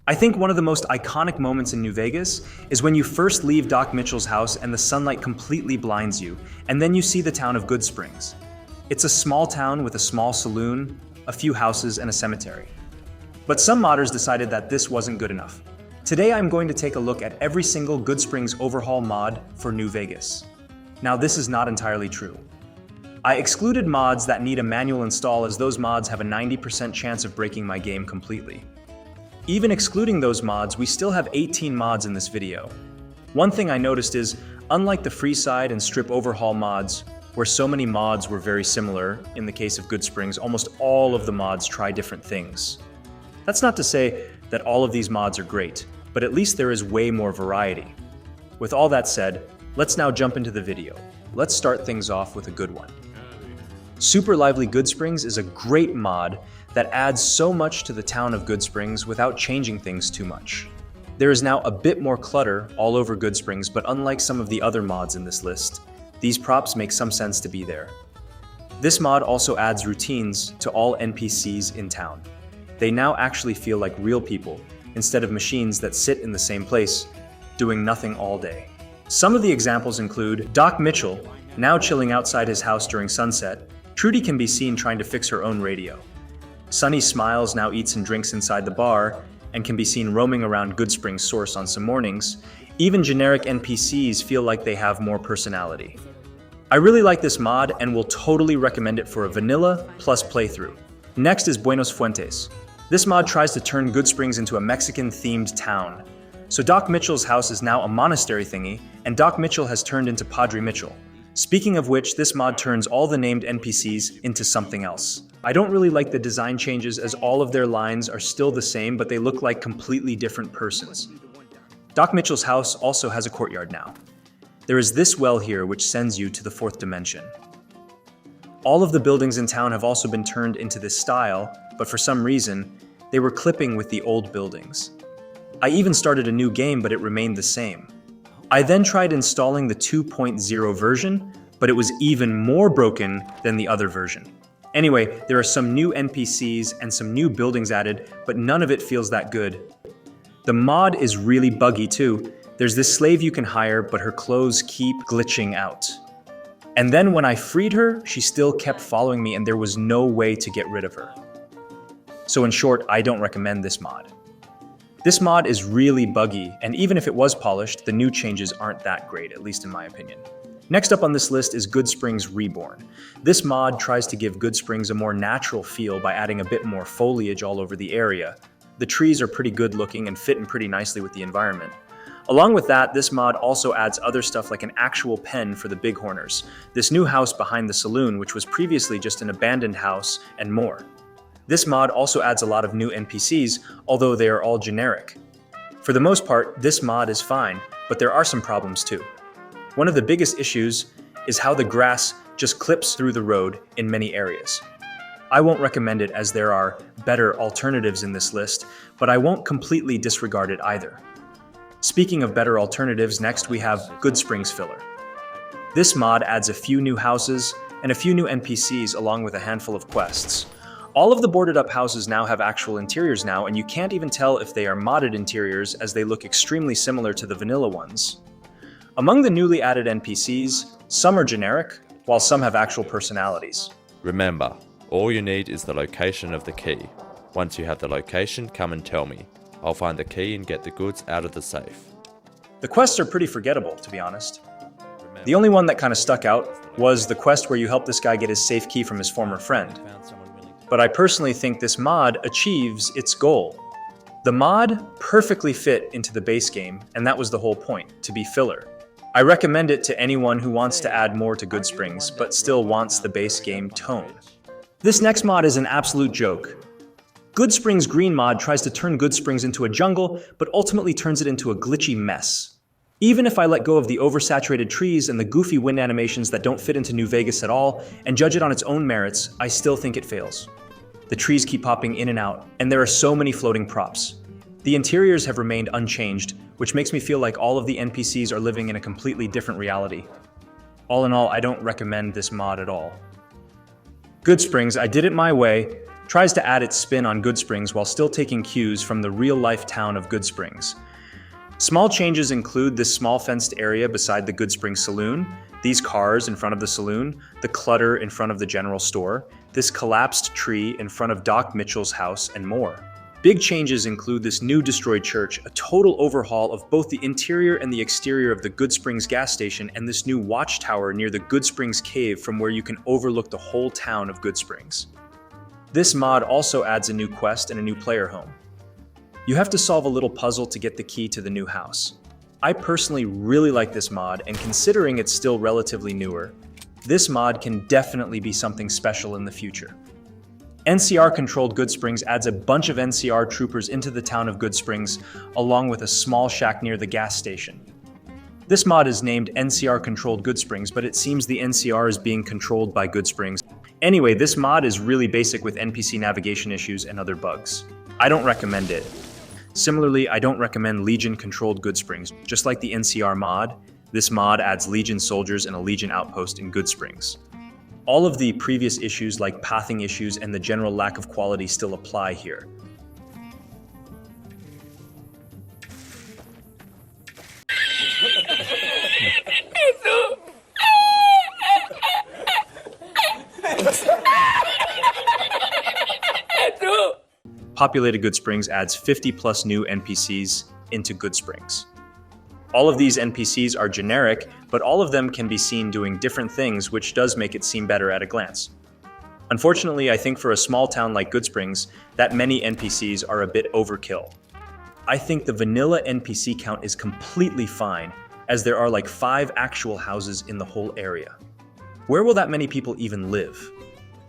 I think one of the most iconic moments in New Vegas is when you first leave Doc Mitchell's house and the sunlight completely blinds you, and then you see the town of Goodsprings. It's a small town with a small saloon, a few houses, and a cemetery. But some modders decided that this wasn't good enough. Today I'm going to take a look at every single Goodsprings Overhaul mod for New Vegas. Now this is not entirely true. I excluded mods that need a manual install as those mods have a 90% chance of breaking my game completely. Even excluding those mods, we still have 18 mods in this video. One thing I noticed is, unlike the Freeside and Strip Overhaul mods, where so many mods were very similar, in the case of Goodsprings, almost all of the mods try different things. That's not to say that all of these mods are great, but at least there is way more variety. With all that said, let's now jump into the video. Let's start things off with a good one. Super Lively Goodsprings is a great mod that adds so much to the town of Goodsprings without changing things too much. There is now a bit more clutter all over Goodsprings, but unlike some of the other mods in this list, these props make some sense to be there. This mod also adds routines to all NPCs in town. They now actually feel like real people, instead of machines that sit in the same place, doing nothing all day. Some of the examples include Doc Mitchell, now chilling outside his house during sunset. Trudy can be seen trying to fix her own radio. Sunny Smiles now eats and drinks inside the bar and can be seen roaming around Goodsprings Source on some mornings. Even generic NPCs feel like they have more personality. I really like this mod and will totally recommend it for a vanilla plus playthrough. Next is Buenos Fuentes. This mod tries to turn Goodsprings into a Mexican-themed town. So Doc Mitchell's house is now a monastery thingy, and Doc Mitchell has turned into Padre Mitchell. Speaking of which, this mod turns all the named NPCs into something else. I don't really like the design changes as all of their lines are still the same, but they look like completely different persons. Doc Mitchell's house also has a courtyard now. There is this well here which sends you to the fourth dimension. All of the buildings in town have also been turned into this style, but for some reason, they were clipping with the old buildings. I even started a new game, but it remained the same. I then tried installing the 2.0 version, but it was even more broken than the other version. Anyway, there are some new NPCs and some new buildings added, but none of it feels that good. The mod is really buggy too. There's this slave you can hire, but her clothes keep glitching out. And then when I freed her, she still kept following me and there was no way to get rid of her. So in short, I don't recommend this mod. This mod is really buggy, and even if it was polished, the new changes aren't that great, at least in my opinion. Next up on this list is Goodsprings Reborn. This mod tries to give Goodsprings a more natural feel by adding a bit more foliage all over the area. The trees are pretty good looking and fit in pretty nicely with the environment. Along with that, this mod also adds other stuff like an actual pen for the bighorners, this new house behind the saloon which was previously just an abandoned house, and more. This mod also adds a lot of new NPCs, although they are all generic. For the most part, this mod is fine, but there are some problems too. One of the biggest issues is how the grass just clips through the road in many areas. I won't recommend it as there are better alternatives in this list, but I won't completely disregard it either. Speaking of better alternatives, next we have Goodsprings Filler. This mod adds a few new houses and a few new NPCs along with a handful of quests. All of the boarded up houses now have actual interiors now, and you can't even tell if they are modded interiors as they look extremely similar to the vanilla ones. Among the newly added NPCs, some are generic, while some have actual personalities. Remember, all you need is the location of the key. Once you have the location, come and tell me. I'll find the key and get the goods out of the safe. The quests are pretty forgettable, to be honest. The only one that kind of stuck out was the quest where you help this guy get his safe key from his former friend. But I personally think this mod achieves its goal. The mod perfectly fit into the base game, and that was the whole point, to be filler. I recommend it to anyone who wants to add more to Goodsprings, but still wants the base game tone. This next mod is an absolute joke. Goodsprings Green Mod tries to turn Goodsprings into a jungle, but ultimately turns it into a glitchy mess. Even if I let go of the oversaturated trees and the goofy wind animations that don't fit into New Vegas at all, and judge it on its own merits, I still think it fails. The trees keep popping in and out, and there are so many floating props. The interiors have remained unchanged, which makes me feel like all of the NPCs are living in a completely different reality. All in all, I don't recommend this mod at all. Goodsprings, I did it my way. tries to add its spin on Goodsprings while still taking cues from the real-life town of Goodsprings. Small changes include this small fenced area beside the Goodsprings saloon, these cars in front of the saloon, the clutter in front of the general store, this collapsed tree in front of Doc Mitchell's house, and more. Big changes include this new destroyed church, a total overhaul of both the interior and the exterior of the Goodsprings gas station, and this new watchtower near the Goodsprings cave from where you can overlook the whole town of Goodsprings. This mod also adds a new quest and a new player home. You have to solve a little puzzle to get the key to the new house. I personally really like this mod, and considering it's still relatively newer, this mod can definitely be something special in the future. NCR Controlled Goodsprings adds a bunch of NCR troopers into the town of Goodsprings, along with a small shack near the gas station. This mod is named NCR Controlled Goodsprings, but it seems the NCR is being controlled by Goodsprings. Anyway, this mod is really basic with NPC navigation issues and other bugs. I don't recommend it. Similarly, I don't recommend Legion Controlled Goodsprings. Just like the NCR mod, this mod adds Legion soldiers and a Legion outpost in Goodsprings. All of the previous issues like pathing issues and the general lack of quality still apply here. Populated Goodsprings adds 50 plus new NPCs into Goodsprings. All of these NPCs are generic, but all of them can be seen doing different things, which does make it seem better at a glance. Unfortunately, I think for a small town like Goodsprings, that many NPCs are a bit overkill. I think the vanilla NPC count is completely fine, as there are like 5 actual houses in the whole area. Where will that many people even live?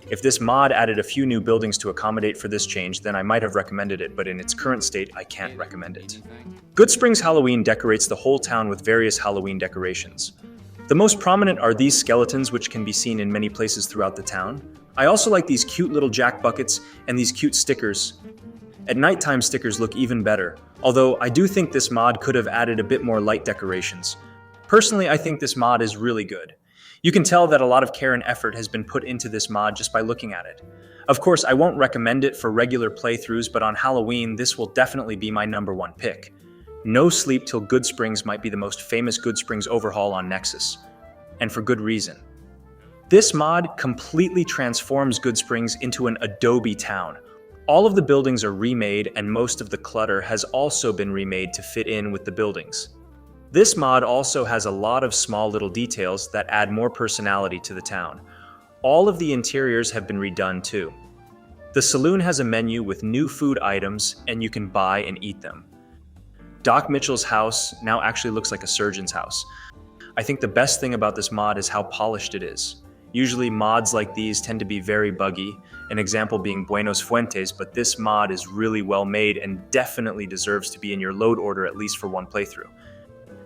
If this mod added a few new buildings to accommodate for this change, then I might have recommended it, but in its current state, I can't recommend it. Goodsprings Halloween decorates the whole town with various Halloween decorations. The most prominent are these skeletons, which can be seen in many places throughout the town. I also like these cute little jack buckets and these cute stickers. At nighttime, stickers look even better, although I do think this mod could have added a bit more light decorations. Personally, I think this mod is really good. You can tell that a lot of care and effort has been put into this mod just by looking at it. Of course, I won't recommend it for regular playthroughs, but on Halloween, this will definitely be my #1 pick. No Sleep Till Goodsprings might be the most famous Goodsprings Overhaul on Nexus, and for good reason. This mod completely transforms Goodsprings into an Adobe town. All of the buildings are remade, and most of the clutter has also been remade to fit in with the buildings. This mod also has a lot of small little details that add more personality to the town. All of the interiors have been redone too. The saloon has a menu with new food items, and you can buy and eat them. Doc Mitchell's house now actually looks like a surgeon's house. I think the best thing about this mod is how polished it is. Usually mods like these tend to be very buggy, an example being Buenos Fuentes, but this mod is really well made and definitely deserves to be in your load order at least for one playthrough.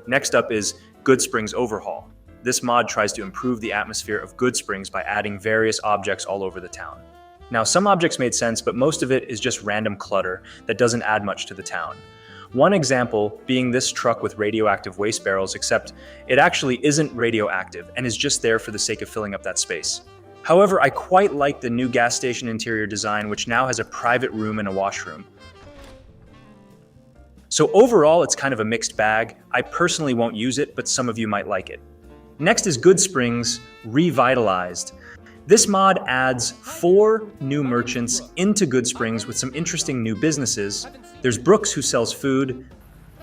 Next up is Goodsprings Overhaul. This mod tries to improve the atmosphere of Goodsprings by adding various objects all over the town. Now, some objects made sense, but most of it is just random clutter that doesn't add much to the town. One example being this truck with radioactive waste barrels, except it actually isn't radioactive and is just there for the sake of filling up that space. However, I quite like the new gas station interior design, which now has a private room and a washroom. So overall, it's kind of a mixed bag. I personally won't use it, but some of you might like it. Next is Goodsprings Revitalized. This mod adds 4 new merchants into Goodsprings with some interesting new businesses. There's Brooks, who sells food.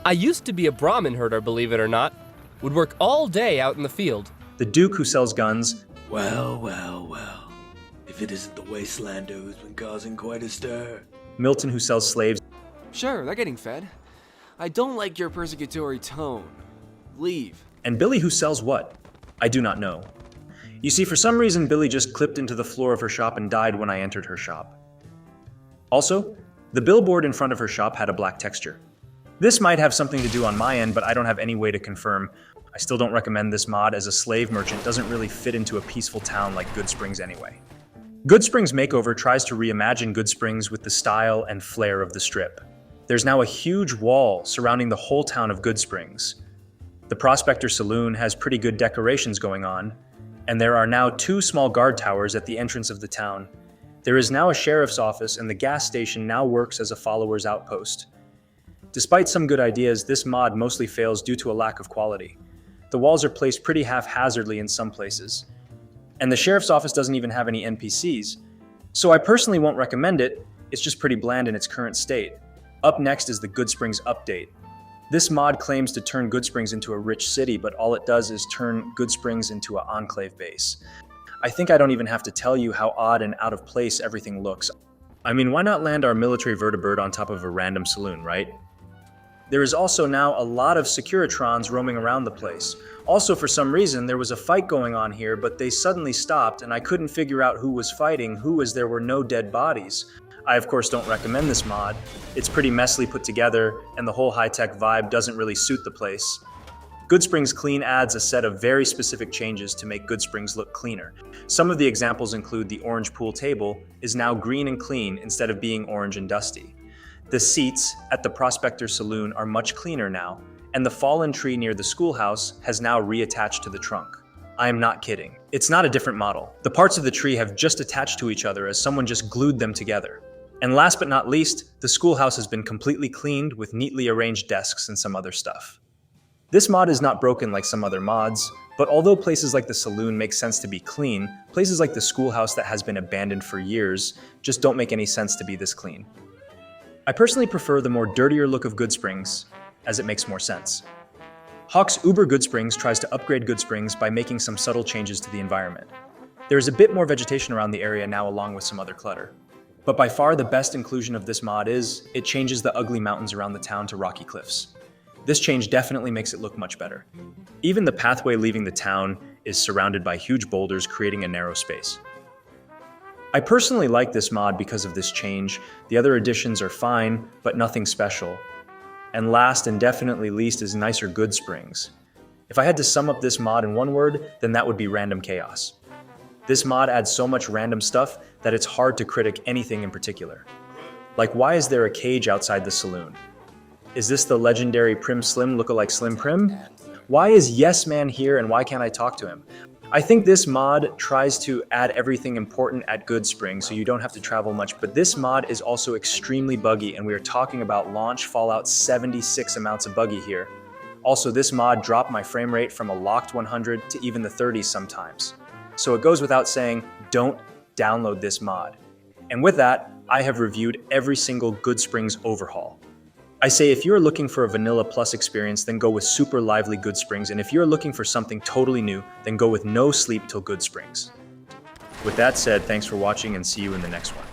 I used to be a Brahmin herder, believe it or not. Would work all day out in the field. The Duke, who sells guns. Well. If it isn't the Wastelander who's been causing quite a stir. Milton, who sells slaves. Sure, they're getting fed. I don't like your persecutory tone. Leave. And Billy, who sells what? I do not know. You see, for some reason, Billy just clipped into the floor of her shop and died when I entered her shop. Also, the billboard in front of her shop had a black texture. This might have something to do on my end, but I don't have any way to confirm. I still don't recommend this mod, as a slave merchant doesn't really fit into a peaceful town like Goodsprings anyway. Goodsprings Makeover tries to reimagine Goodsprings with the style and flair of the strip. There's now a huge wall surrounding the whole town of Goodsprings. The Prospector Saloon has pretty good decorations going on, and there are now 2 small guard towers at the entrance of the town. There is now a sheriff's office, and the gas station now works as a follower's outpost. Despite some good ideas, this mod mostly fails due to a lack of quality. The walls are placed pretty haphazardly in some places. And the sheriff's office doesn't even have any NPCs. So I personally won't recommend it, it's just pretty bland in its current state. Up next is the Goodsprings update. This mod claims to turn Goodsprings into a rich city, but all it does is turn Goodsprings into an enclave base. I think I don't even have to tell you how odd and out of place everything looks. I mean, why not land our military vertibird on top of a random saloon, right? There is also now a lot of Securitrons roaming around the place. Also, for some reason, there was a fight going on here, but they suddenly stopped and I couldn't figure out who was fighting who as there were no dead bodies. I of course don't recommend this mod. It's pretty messily put together and the whole high-tech vibe doesn't really suit the place. Goodsprings Clean adds a set of very specific changes to make Goodsprings look cleaner. Some of the examples include the orange pool table is now green and clean instead of being orange and dusty. The seats at the Prospector Saloon are much cleaner now, and the fallen tree near the schoolhouse has now reattached to the trunk. I am not kidding. It's not a different model. The parts of the tree have just attached to each other as someone just glued them together. And last but not least, the schoolhouse has been completely cleaned with neatly arranged desks and some other stuff. This mod is not broken like some other mods, but although places like the saloon make sense to be clean, places like the schoolhouse that has been abandoned for years just don't make any sense to be this clean. I personally prefer the more dirtier look of Goodsprings, as it makes more sense. Hawk's Uber Goodsprings tries to upgrade Goodsprings by making some subtle changes to the environment. There is a bit more vegetation around the area now along with some other clutter. But by far the best inclusion of this mod is, it changes the ugly mountains around the town to rocky cliffs. This change definitely makes it look much better. Even the pathway leaving the town is surrounded by huge boulders creating a narrow space. I personally like this mod because of this change. The other additions are fine, but nothing special. And last and definitely least is nicer Goodsprings. If I had to sum up this mod in one word, then that would be random chaos. This mod adds so much random stuff that it's hard to critic anything in particular. Like, why is there a cage outside the saloon? Is this the legendary Prim Slim lookalike Slim Prim? Why is Yes Man here and why can't I talk to him? I think this mod tries to add everything important at Goodsprings so you don't have to travel much, but this mod is also extremely buggy and we are talking about launch Fallout 76 amounts of buggy here. Also, this mod dropped my frame rate from a locked 100 to even the 30s sometimes. So it goes without saying, don't download this mod. And with that, I have reviewed every single Goodsprings Overhaul. I say if you're looking for a Vanilla Plus experience, then go with Super Lively Goodsprings, and if you're looking for something totally new, then go with No Sleep Till Goodsprings. With that said, thanks for watching and see you in the next one.